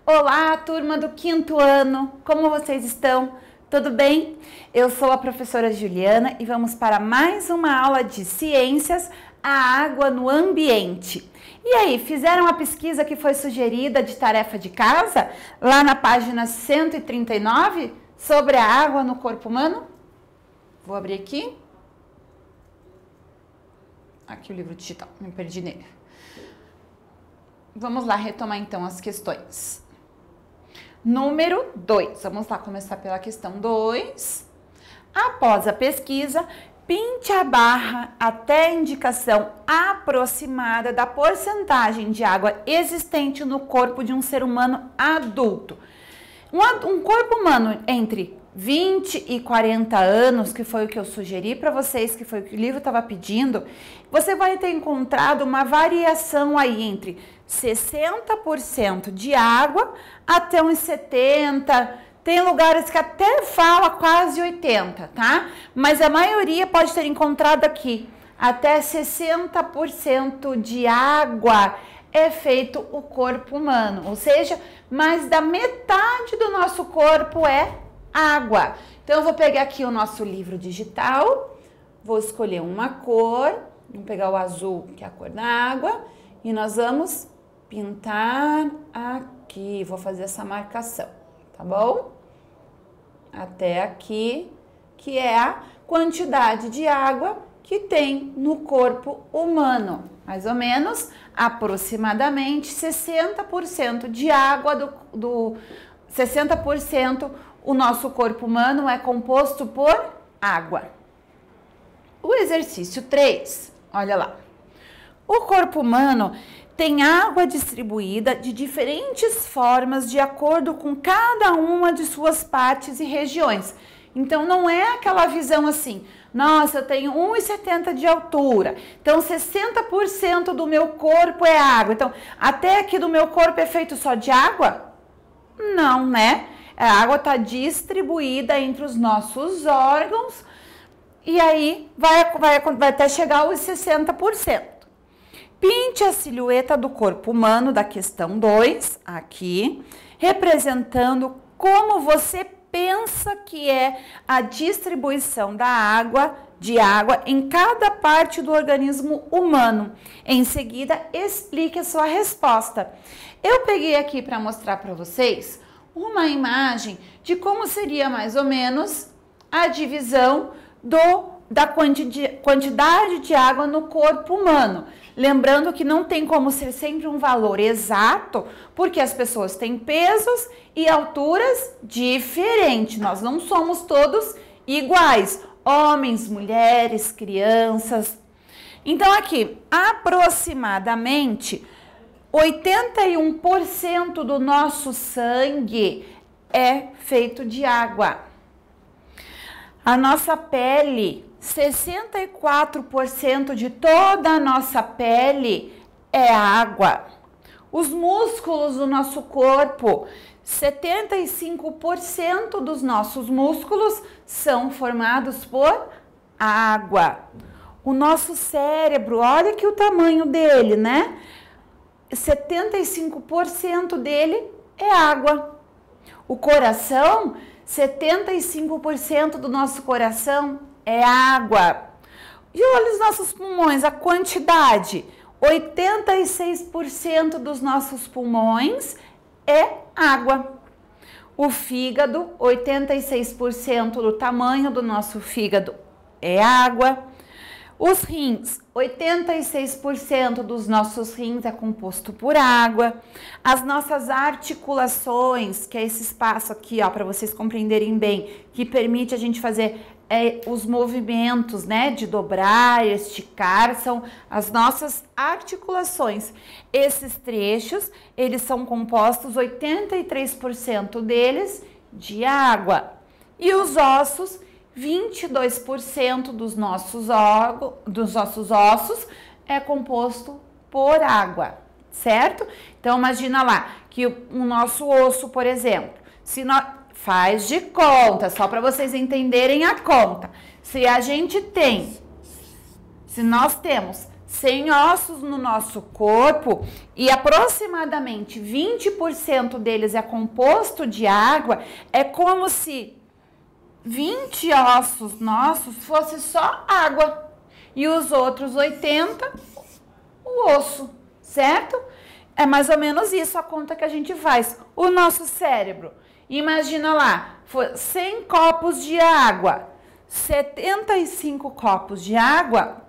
Olá, turma do 5º ano, como vocês estão? Tudo bem? Eu sou a professora Juliana e vamos para mais uma aula de Ciências, a água no ambiente. E aí, fizeram a pesquisa que foi sugerida de tarefa de casa, lá na página 139, sobre a água no corpo humano? Vou abrir aqui. Aqui o livro digital, me perdi nele. Vamos lá retomar então as questões. Número 2, vamos lá começar pela questão 2. Após a pesquisa, pinte a barra até a indicação aproximada da porcentagem de água existente no corpo de um ser humano adulto. Um corpo humano entre 20 e 40 anos, que foi o que eu sugeri para vocês, que foi o que o livro estava pedindo, você vai ter encontrado uma variação aí entre 60% de água até uns 70%, tem lugares que até fala quase 80%, tá? Mas a maioria pode ter encontrado aqui, até 60% de água é feito o corpo humano, ou seja, mais da metade do nosso corpo é água. Então, eu vou pegar aqui o nosso livro digital, vou escolher uma cor, vamos pegar o azul, que é a cor da água, e nós vamos pintar aqui, vou fazer essa marcação, tá bom? Até aqui, que é a quantidade de água que tem no corpo humano. Mais ou menos, aproximadamente 60% de água 60% o nosso corpo humano é composto por água. O exercício 3, olha lá. O corpo humano tem água distribuída de diferentes formas de acordo com cada uma de suas partes e regiões. Então, não é aquela visão assim, nossa, eu tenho 1,70 de altura, então 60% do meu corpo é água. Então, até aqui do meu corpo é feito só de água? Não, né? A água está distribuída entre os nossos órgãos e aí vai até chegar aos 60%. Pinte a silhueta do corpo humano da questão 2, aqui, representando como você pensa que é a distribuição de água em cada parte do organismo humano. Em seguida, explique a sua resposta. Eu peguei aqui para mostrar para vocês uma imagem de como seria mais ou menos a divisão da quantidade de água no corpo humano. Lembrando que não tem como ser sempre um valor exato, porque as pessoas têm pesos e alturas diferentes. Nós não somos todos iguais, homens, mulheres, crianças. Então aqui, aproximadamente 81% do nosso sangue é feito de água. A nossa pele, 64% de toda a nossa pele é água. Os músculos do nosso corpo, 75% dos nossos músculos são formados por água. O nosso cérebro, olha aqui o tamanho dele, né? 75% dele é água. O coração, 75% do nosso coração é água. E olha os nossos pulmões, a quantidade, 86% dos nossos pulmões é água. O fígado, 86% do tamanho do nosso fígado é água. Os rins, 86% dos nossos rins é composto por água. As nossas articulações, que é esse espaço aqui, ó, para vocês compreenderem bem, que permite a gente fazer os movimentos, né, de dobrar, esticar, são as nossas articulações. Esses trechos, eles são compostos, 83% deles, de água. E os ossos, 22% dos nossos ossos é composto por água, certo? Então, imagina lá que o nosso osso, por exemplo, faz de conta, só para vocês entenderem a conta. Se nós temos 100 ossos no nosso corpo e aproximadamente 20% deles é composto de água, é como se 20 ossos nossos fosse só água e os outros 80 o osso, certo? É mais ou menos isso a conta que a gente faz. O nosso cérebro, imagina lá, 100 copos de água, 75 copos de água,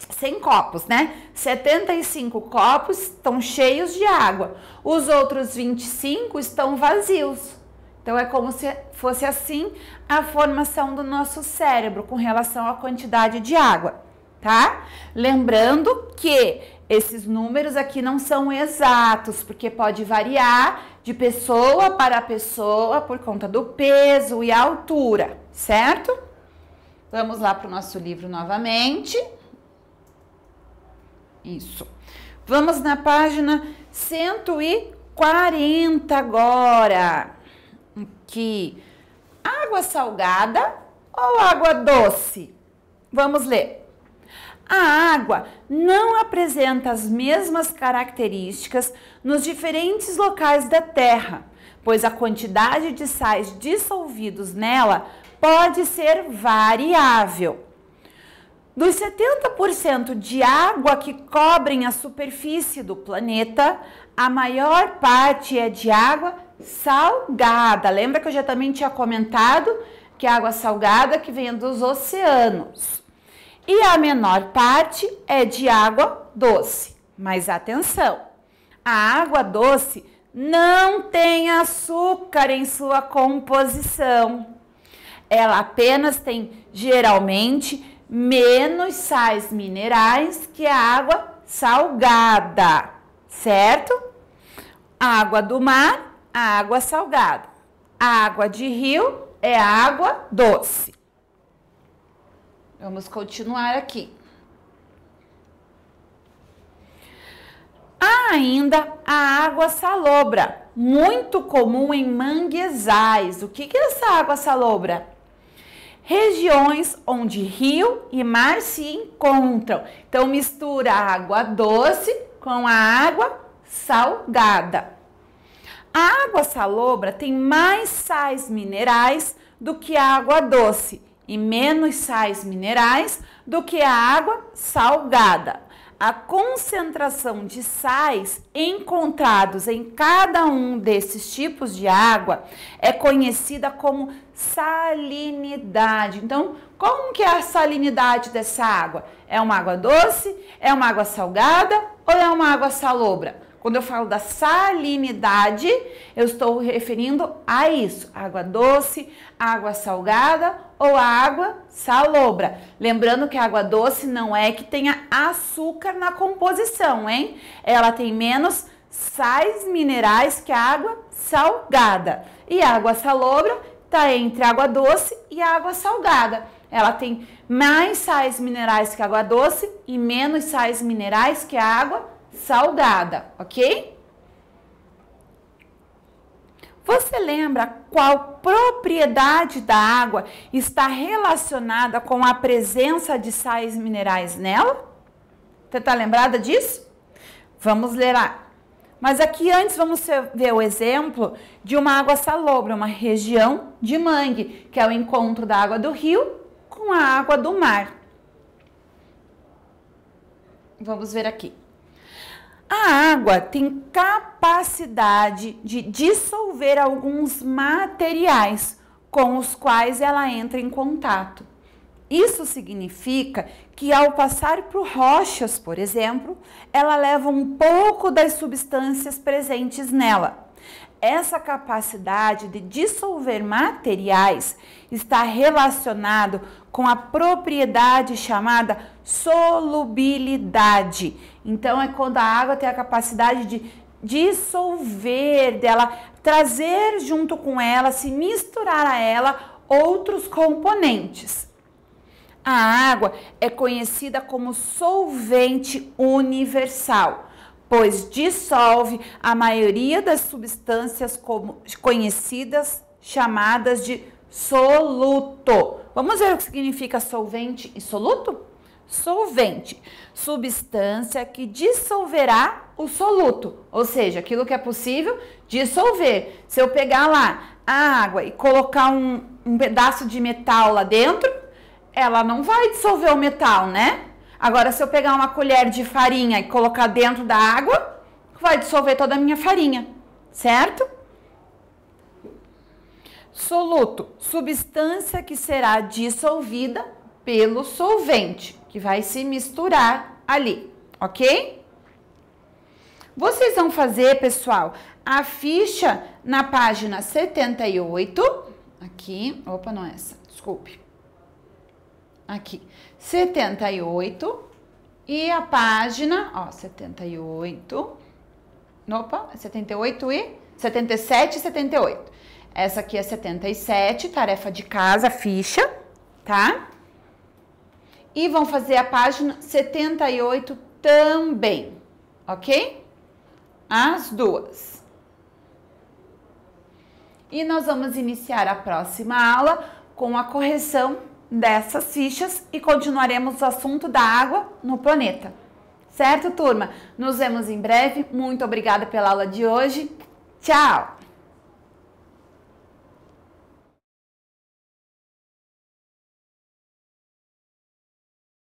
100 copos, né? 75 copos estão cheios de água, os outros 25 estão vazios. Então, é como se fosse assim a formação do nosso cérebro com relação à quantidade de água, tá? Lembrando que esses números aqui não são exatos, porque pode variar de pessoa para pessoa por conta do peso e a altura, certo? Vamos lá para o nosso livro novamente. Isso. Vamos na página 140 agora. Aqui. Água salgada ou água doce? Vamos ler. A água não apresenta as mesmas características nos diferentes locais da Terra, pois a quantidade de sais dissolvidos nela pode ser variável. Dos 70% de água que cobrem a superfície do planeta, a maior parte é de água salgada. Lembra que eu já também tinha comentado que a água salgada que vem dos oceanos. E a menor parte é de água doce. Mas atenção, a água doce não tem açúcar em sua composição. Ela apenas tem, geralmente, menos sais minerais que a água salgada, certo? A água do mar, a água salgada. A água de rio é água doce. Vamos continuar aqui. Há ainda a água salobra, muito comum em manguezais. O que é essa água salobra? Regiões onde rio e mar se encontram. Então, mistura a água doce com a água salgada. A água salobra tem mais sais minerais do que a água doce e menos sais minerais do que a água salgada. A concentração de sais encontrados em cada um desses tipos de água é conhecida como salinidade. Então, como que é a salinidade dessa água? É uma água doce? É uma água salgada? Ou é uma água salobra? Quando eu falo da salinidade, eu estou referindo a isso. Água doce, água salgada ou água salobra. Lembrando que a água doce não é que tenha açúcar na composição, hein? Ela tem menos sais minerais que a água salgada. E a água salobra está entre a água doce e a água salgada. Ela tem mais sais minerais que a água doce e menos sais minerais que a água salgada, ok? Você lembra qual propriedade da água está relacionada com a presença de sais minerais nela? Você está lembrada disso? Vamos ler lá. Mas aqui antes vamos ver o exemplo de uma água salobra, uma região de mangue, que é o encontro da água do rio com a água do mar. Vamos ver aqui. A água tem capacidade de dissolver alguns materiais com os quais ela entra em contato. Isso significa que ao passar por rochas, por exemplo, ela leva um pouco das substâncias presentes nela. Essa capacidade de dissolver materiais está relacionado com a propriedade chamada solubilidade. Então, é quando a água tem a capacidade de dissolver, dela trazer junto com ela, se misturar a ela outros componentes. A água é conhecida como solvente universal, pois dissolve a maioria das substâncias conhecidas chamadas de soluto. Vamos ver o que significa solvente e soluto? solvente, substância que dissolverá o soluto, ou seja, aquilo que é possível dissolver. Se eu pegar lá a água e colocar um pedaço de metal lá dentro, ela não vai dissolver o metal, né? Agora, se eu pegar uma colher de farinha e colocar dentro da água, vai dissolver toda a minha farinha, certo? Soluto, substância que será dissolvida pelo solvente, que vai se misturar ali, ok? Vocês vão fazer, pessoal, a ficha na página 78, aqui, opa, não é essa, desculpe. Aqui, 78 e a página, ó, 78, opa, 78 e 77 e 78. Essa aqui é 77, tarefa de casa, ficha, tá? E vão fazer a página 78 também, ok? As duas. E nós vamos iniciar a próxima aula com a correção dessas fichas e continuaremos o assunto da água no planeta. Certo, turma? Nos vemos em breve. Muito obrigada pela aula de hoje. Tchau!